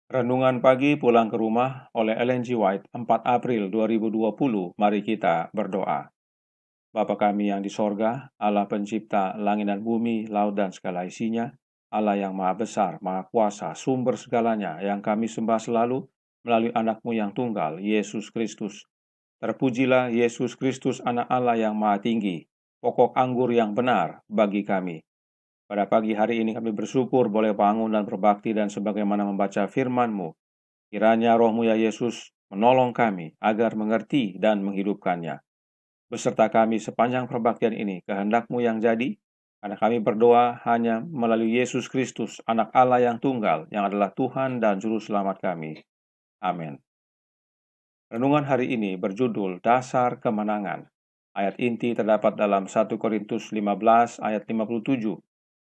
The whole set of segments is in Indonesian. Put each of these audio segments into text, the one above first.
Renungan pagi pulang ke rumah oleh Ellen G. White, 4 April 2020. Mari kita berdoa. Bapa kami yang di sorga, Allah pencipta langit dan bumi, laut dan segala isinya, Allah yang maha besar, maha kuasa, sumber segalanya, yang kami sembah selalu melalui anak-Mu yang tunggal, Yesus Kristus. Terpujilah Yesus Kristus, anak Allah yang maha tinggi, pokok anggur yang benar bagi kami. Pada pagi hari ini kami bersyukur boleh bangun dan berbakti dan sebagaimana membaca firman-Mu. Kiranya Roh-Mu ya Yesus menolong kami agar mengerti dan menghidupkannya. Beserta kami sepanjang perbaktian ini, kehendak-Mu yang jadi, karena kami berdoa hanya melalui Yesus Kristus, anak Allah yang tunggal, yang adalah Tuhan dan Juru Selamat kami. Amin. Renungan hari ini berjudul Dasar Kemenangan. Ayat inti terdapat dalam 1 Korintus 15 ayat 57.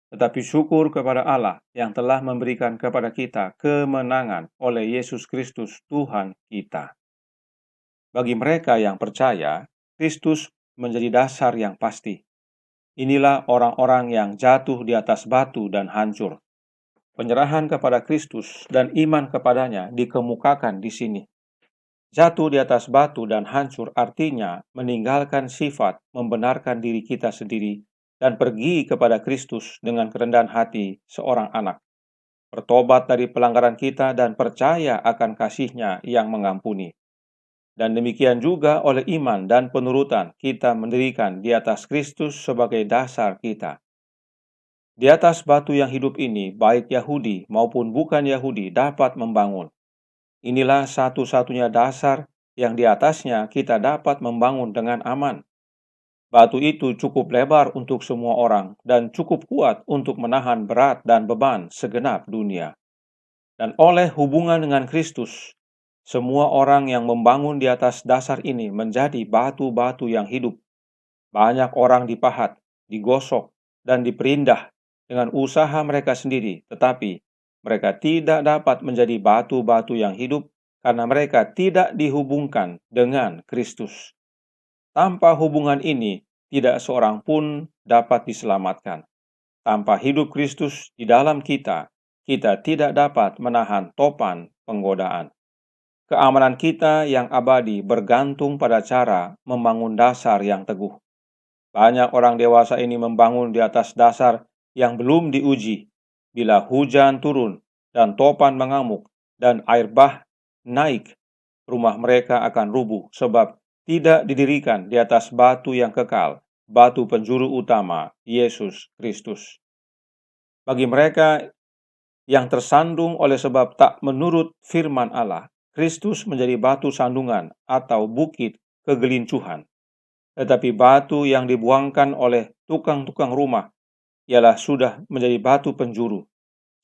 Tetapi syukur kepada Allah yang telah memberikan kepada kita kemenangan oleh Yesus Kristus Tuhan kita. Bagi mereka yang percaya, Kristus menjadi dasar yang pasti. Inilah orang-orang yang jatuh di atas batu dan hancur. Penyerahan kepada Kristus dan iman kepadanya dikemukakan di sini. Jatuh di atas batu dan hancur artinya meninggalkan sifat membenarkan diri kita sendiri dan pergi kepada Kristus dengan kerendahan hati seorang anak. Bertobat dari pelanggaran kita dan percaya akan kasih-Nya yang mengampuni. Dan demikian juga oleh iman dan penurutan kita mendirikan di atas Kristus sebagai dasar kita. Di atas batu yang hidup ini, baik Yahudi maupun bukan Yahudi dapat membangun. Inilah satu-satunya dasar yang di atasnya kita dapat membangun dengan aman. Batu itu cukup lebar untuk semua orang dan cukup kuat untuk menahan berat dan beban segenap dunia. Dan oleh hubungan dengan Kristus, semua orang yang membangun di atas dasar ini menjadi batu-batu yang hidup. Banyak orang dipahat, digosok, dan diperindah dengan usaha mereka sendiri, tetapi mereka tidak dapat menjadi batu-batu yang hidup karena mereka tidak dihubungkan dengan Kristus. Tanpa hubungan ini, tidak seorang pun dapat diselamatkan. Tanpa hidup Kristus di dalam kita, kita tidak dapat menahan topan penggodaan. Keamanan kita yang abadi bergantung pada cara membangun dasar yang teguh. Banyak orang dewasa ini membangun di atas dasar yang belum diuji. Bila hujan turun dan topan mengamuk dan air bah naik, rumah mereka akan rubuh sebab tidak didirikan di atas batu yang kekal, batu penjuru utama, Yesus Kristus. Bagi mereka yang tersandung oleh sebab tak menurut firman Allah, Kristus menjadi batu sandungan atau bukit kegelincuhan. Tetapi batu yang dibuangkan oleh tukang-tukang rumah ialah sudah menjadi batu penjuru.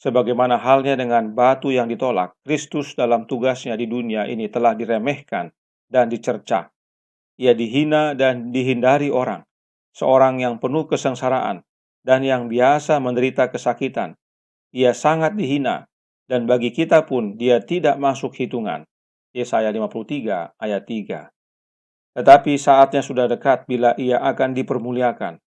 Sebagaimana halnya dengan batu yang ditolak, Kristus dalam tugasnya di dunia ini telah diremehkan dan dicerca. Ia dihina dan dihindari orang, seorang yang penuh kesengsaraan dan yang biasa menderita kesakitan. Ia sangat dihina, dan bagi kita pun dia tidak masuk hitungan. Yesaya 53 ayat 3. Tetapi saatnya sudah dekat bila ia akan dipermuliakan.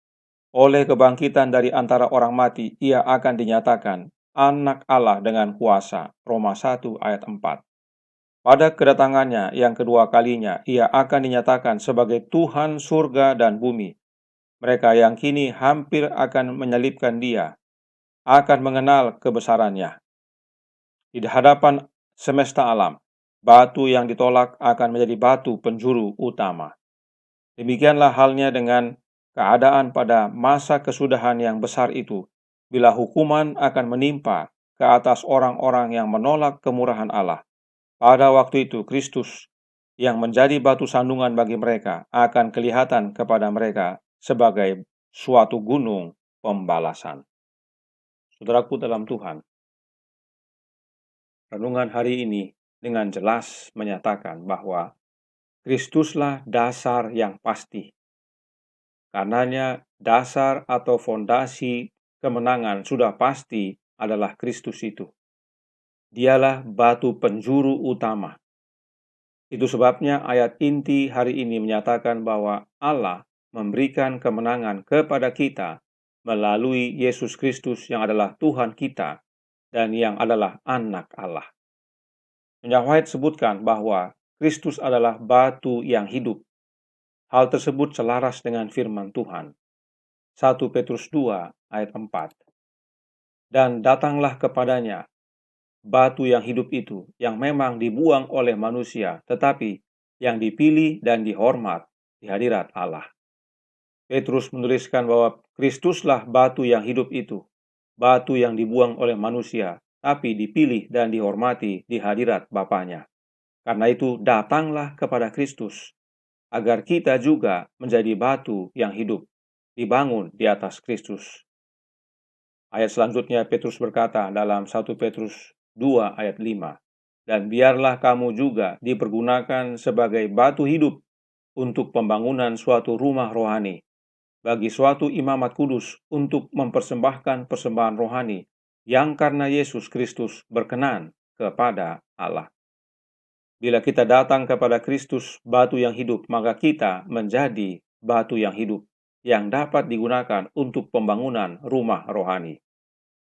Oleh kebangkitan dari antara orang mati, ia akan dinyatakan anak Allah dengan kuasa. Roma 1 ayat 4. Pada kedatangannya yang kedua kalinya, ia akan dinyatakan sebagai Tuhan surga dan bumi. Mereka yang kini hampir akan menyalibkan dia, akan mengenal kebesarannya. Di hadapan semesta alam, batu yang ditolak akan menjadi batu penjuru utama. Demikianlah halnya dengan keadaan pada masa kesudahan yang besar itu, bila hukuman akan menimpa ke atas orang-orang yang menolak kemurahan Allah. Pada waktu itu, Kristus yang menjadi batu sandungan bagi mereka akan kelihatan kepada mereka sebagai suatu gunung pembalasan. Saudaraku dalam Tuhan, renungan hari ini dengan jelas menyatakan bahwa Kristuslah dasar yang pasti. Karenanya dasar atau fondasi kemenangan sudah pasti adalah Kristus itu. Dialah batu penjuru utama. Itu sebabnya ayat inti hari ini menyatakan bahwa Allah memberikan kemenangan kepada kita melalui Yesus Kristus yang adalah Tuhan kita dan yang adalah anak Allah. Nyonya White sebutkan bahwa Kristus adalah batu yang hidup. Hal tersebut selaras dengan firman Tuhan. 1 Petrus 2 ayat 4. Dan datanglah kepadanya batu yang hidup itu, yang memang dibuang oleh manusia, tetapi yang dipilih dan dihormat di hadirat Allah. Petrus menuliskan bahwa Kristuslah batu yang hidup itu, batu yang dibuang oleh manusia, tapi dipilih dan dihormati di hadirat Bapanya. Karena itu datanglah kepada Kristus, agar kita juga menjadi batu yang hidup, dibangun di atas Kristus. Ayat selanjutnya Petrus berkata dalam 1 Petrus 2 ayat 5, dan biarlah kamu juga dipergunakan sebagai batu hidup untuk pembangunan suatu rumah rohani, bagi suatu imamat kudus untuk mempersembahkan persembahan rohani yang karena Yesus Kristus berkenan kepada Allah. Bila kita datang kepada Kristus, batu yang hidup, maka kita menjadi batu yang hidup yang dapat digunakan untuk pembangunan rumah rohani.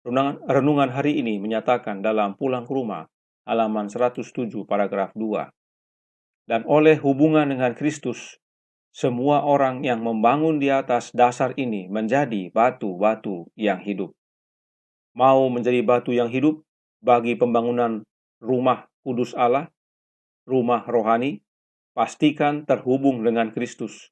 Renungan hari ini menyatakan dalam Pulang ke Rumah, halaman 107 paragraf 2. Dan oleh hubungan dengan Kristus, semua orang yang membangun di atas dasar ini menjadi batu-batu yang hidup. Mau menjadi batu yang hidup bagi pembangunan rumah kudus Allah, rumah rohani, pastikan terhubung dengan Kristus.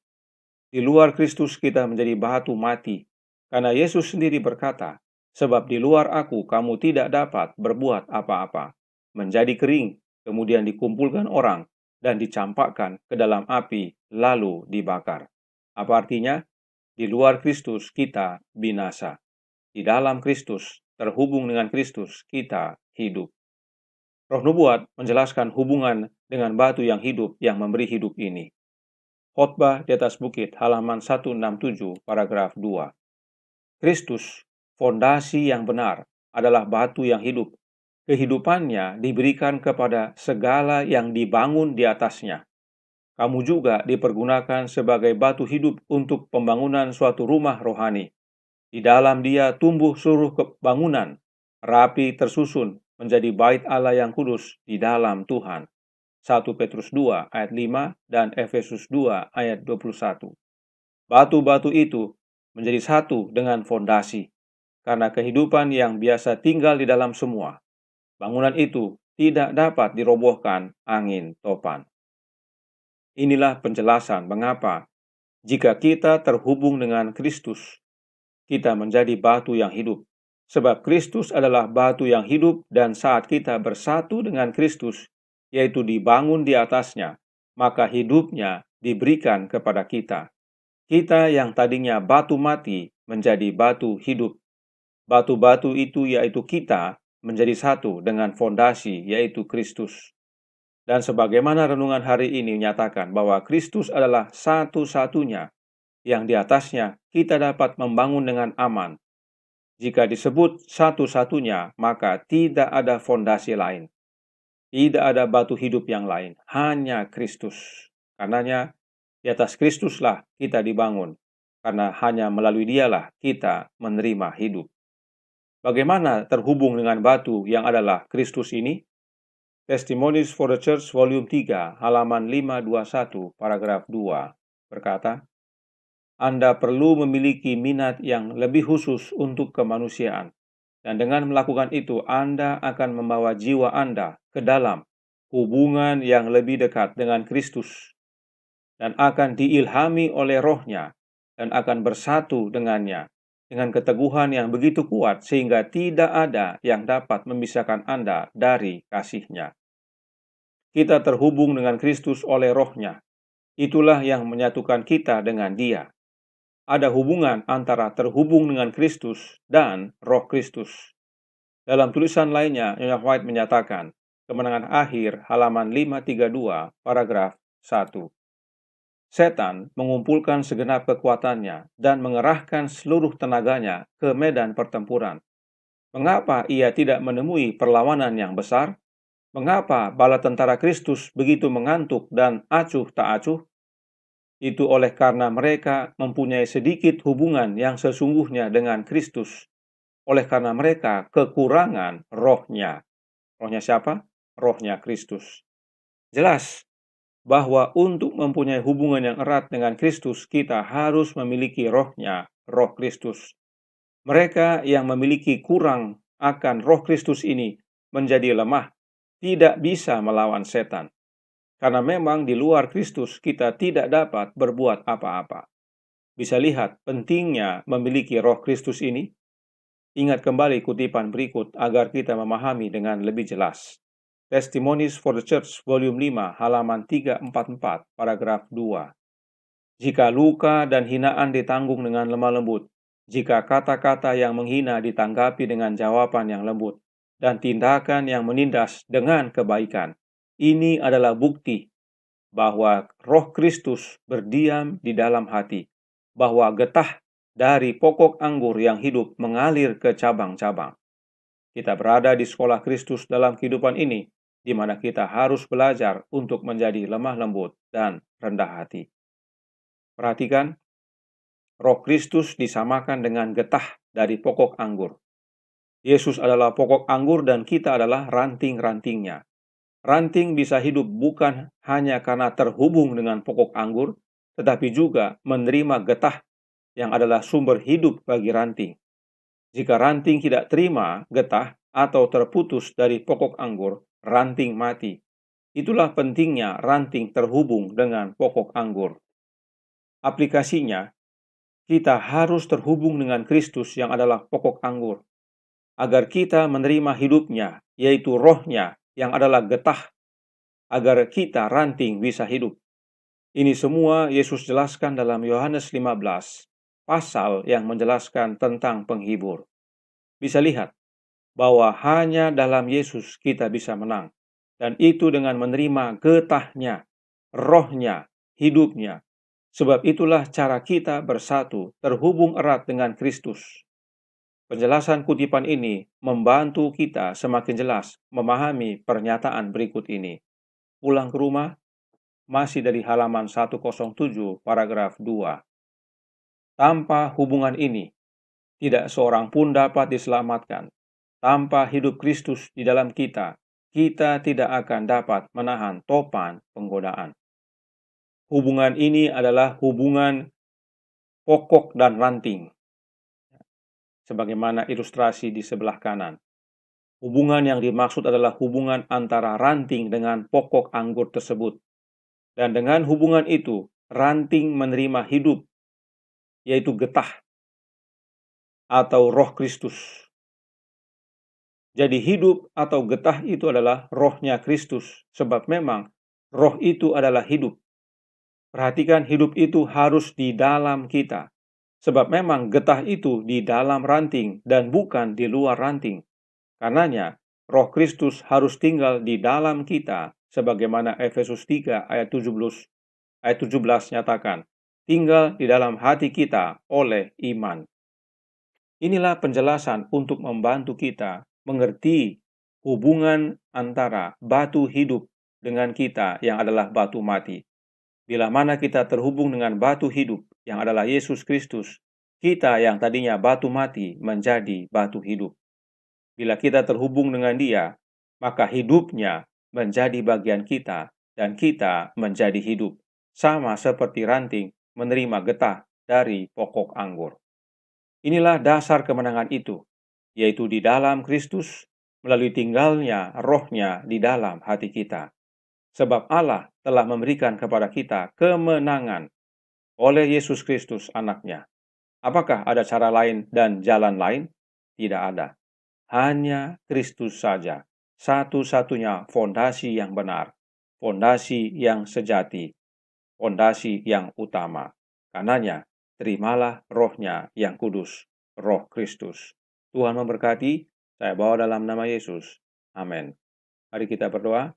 Di luar Kristus kita menjadi batu mati, karena Yesus sendiri berkata, sebab di luar aku kamu tidak dapat berbuat apa-apa. Menjadi kering, kemudian dikumpulkan orang dan dicampakkan ke dalam api, lalu dibakar. Apa artinya? Di luar Kristus kita binasa. Di dalam Kristus, terhubung dengan Kristus, kita hidup. Roh Nubuat menjelaskan hubungan dengan batu yang hidup yang memberi hidup ini. Khotbah di atas bukit, halaman 167, paragraf 2. Kristus, fondasi yang benar, adalah batu yang hidup. Kehidupannya diberikan kepada segala yang dibangun di atasnya. Kamu juga dipergunakan sebagai batu hidup untuk pembangunan suatu rumah rohani. Di dalam dia tumbuh seluruh bangunan, rapi tersusun menjadi bait Allah yang kudus di dalam Tuhan. 1 Petrus 2 ayat 5 dan Efesus 2 ayat 21. Batu-batu itu menjadi satu dengan fondasi, karena kehidupan yang biasa tinggal di dalam semua. Bangunan itu tidak dapat dirobohkan angin topan. Inilah penjelasan mengapa jika kita terhubung dengan Kristus, kita menjadi batu yang hidup. Sebab Kristus adalah batu yang hidup dan saat kita bersatu dengan Kristus, yaitu dibangun di atasnya, maka hidupnya diberikan kepada kita. Kita yang tadinya batu mati menjadi batu hidup. Batu-batu itu yaitu kita menjadi satu dengan fondasi yaitu Kristus. Dan sebagaimana renungan hari ini menyatakan bahwa Kristus adalah satu-satunya yang di atasnya kita dapat membangun dengan aman. Jika disebut satu-satunya, maka tidak ada fondasi lain. Tidak ada batu hidup yang lain, hanya Kristus. Karenanya, di atas Kristuslah kita dibangun, karena hanya melalui Dialah kita menerima hidup. Bagaimana terhubung dengan batu yang adalah Kristus ini? Testimonies for the Church volume 3, halaman 521, paragraf 2, berkata, Anda perlu memiliki minat yang lebih khusus untuk kemanusiaan, dan dengan melakukan itu Anda akan membawa jiwa Anda ke dalam hubungan yang lebih dekat dengan Kristus, dan akan diilhami oleh Roh-Nya, dan akan bersatu dengannya, dengan keteguhan yang begitu kuat sehingga tidak ada yang dapat memisahkan Anda dari kasih-Nya. Kita terhubung dengan Kristus oleh Roh-Nya. Itulah yang menyatukan kita dengan Dia. Ada hubungan antara terhubung dengan Kristus dan Roh Kristus. Dalam tulisan lainnya, Nyonya White menyatakan, Kemenangan Akhir, halaman 532, paragraf 1. Setan mengumpulkan segenap kekuatannya dan mengerahkan seluruh tenaganya ke medan pertempuran. Mengapa ia tidak menemui perlawanan yang besar? Mengapa bala tentara Kristus begitu mengantuk dan acuh tak acuh? Itu oleh karena mereka mempunyai sedikit hubungan yang sesungguhnya dengan Kristus. Oleh karena mereka kekurangan Roh-Nya. Roh-Nya siapa? rohnya Kristus. Jelas bahwa untuk mempunyai hubungan yang erat dengan Kristus, kita harus memiliki rohnya, roh Kristus. Mereka yang memiliki kurang akan roh Kristus ini menjadi lemah, tidak bisa melawan setan. Karena memang di luar Kristus kita tidak dapat berbuat apa-apa. Bisa lihat pentingnya memiliki roh Kristus ini. Ingat kembali kutipan berikut agar kita memahami dengan lebih jelas. Testimonies for the Church, volume 5, halaman 344, paragraf 2. Jika luka dan hinaan ditanggung dengan lemah lembut, jika kata-kata yang menghina ditanggapi dengan jawaban yang lembut, dan tindakan yang menindas dengan kebaikan, ini adalah bukti bahwa roh Kristus berdiam di dalam hati, bahwa getah dari pokok anggur yang hidup mengalir ke cabang-cabang. Kita berada di sekolah Kristus dalam kehidupan ini, di mana kita harus belajar untuk menjadi lemah lembut dan rendah hati. Perhatikan, roh Kristus disamakan dengan getah dari pokok anggur. Yesus adalah pokok anggur dan kita adalah ranting-rantingnya. Ranting bisa hidup bukan hanya karena terhubung dengan pokok anggur, tetapi juga menerima getah yang adalah sumber hidup bagi ranting. Jika ranting tidak terima getah atau terputus dari pokok anggur, ranting mati. Itulah pentingnya ranting terhubung dengan pokok anggur. Aplikasinya, kita harus terhubung dengan Kristus yang adalah pokok anggur, agar kita menerima hidupnya, yaitu rohnya yang adalah getah, agar kita ranting bisa hidup. Ini semua Yesus jelaskan dalam Yohanes 15, pasal yang menjelaskan tentang penghibur. Bisa lihat bahwa hanya dalam Yesus kita bisa menang. Dan itu dengan menerima getahnya, rohnya, hidupnya. Sebab itulah cara kita bersatu, terhubung erat dengan Kristus. Penjelasan kutipan ini membantu kita semakin jelas memahami pernyataan berikut ini. Pulang ke rumah, masih dari halaman 107, paragraf 2. Tanpa hubungan ini, tidak seorang pun dapat diselamatkan. Tanpa hidup Kristus di dalam kita, kita tidak akan dapat menahan topan penggodaan. Hubungan ini adalah hubungan pokok dan ranting, sebagaimana ilustrasi di sebelah kanan. Hubungan yang dimaksud adalah hubungan antara ranting dengan pokok anggur tersebut. Dan dengan hubungan itu, ranting menerima hidup, yaitu getah atau roh Kristus. Jadi hidup atau getah itu adalah rohnya Kristus, sebab memang roh itu adalah hidup. Perhatikan, hidup itu harus di dalam kita, sebab memang getah itu di dalam ranting dan bukan di luar ranting. Karenanya, roh Kristus harus tinggal di dalam kita, sebagaimana Efesus 3 ayat 17 nyatakan, tinggal di dalam hati kita oleh iman. Inilah penjelasan untuk membantu kita mengerti hubungan antara batu hidup dengan kita yang adalah batu mati. Bila mana kita terhubung dengan batu hidup yang adalah Yesus Kristus, kita yang tadinya batu mati menjadi batu hidup. Bila kita terhubung dengan Dia, maka hidupnya menjadi bagian kita dan kita menjadi hidup, sama seperti ranting menerima getah dari pokok anggur. Inilah dasar kemenangan itu, yaitu di dalam Kristus, melalui tinggalnya rohnya di dalam hati kita. Sebab Allah telah memberikan kepada kita kemenangan oleh Yesus Kristus anaknya. Apakah ada cara lain dan jalan lain? Tidak ada. Hanya Kristus saja, satu-satunya fondasi yang benar, fondasi yang sejati, fondasi yang utama. Karenanya, terimalah rohnya yang kudus, roh Kristus. Tuhan memberkati, saya bawa dalam nama Yesus. Amin. Mari kita berdoa.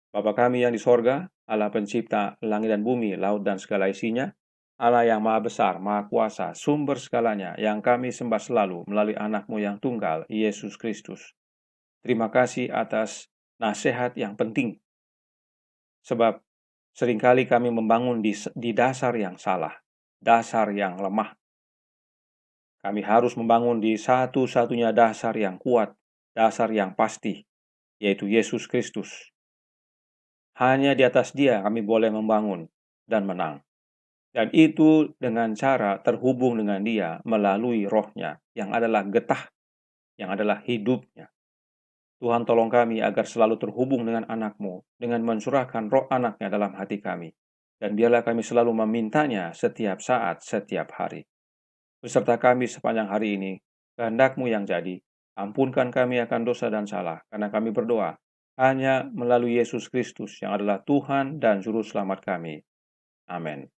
Bapa kami yang di sorga, Allah pencipta langit dan bumi, laut dan segala isinya, Allah yang maha besar, maha kuasa, sumber segalanya, yang kami sembah selalu melalui anak-Mu yang tunggal, Yesus Kristus. Terima kasih atas nasihat yang penting, sebab seringkali kami membangun di dasar yang salah, dasar yang lemah. Kami harus membangun di satu-satunya dasar yang kuat, dasar yang pasti, yaitu Yesus Kristus. Hanya di atas Dia kami boleh membangun dan menang. Dan itu dengan cara terhubung dengan Dia melalui Roh-Nya yang adalah getah, yang adalah hidupnya. Tuhan tolong kami agar selalu terhubung dengan anak-Mu, dengan mencurahkan roh anak-Nya dalam hati kami. Dan biarlah kami selalu memintanya setiap saat, setiap hari. Beserta kami sepanjang hari ini, kehendak-Mu yang jadi, ampunkan kami akan dosa dan salah, karena kami berdoa hanya melalui Yesus Kristus yang adalah Tuhan dan Juru Selamat kami. Amin.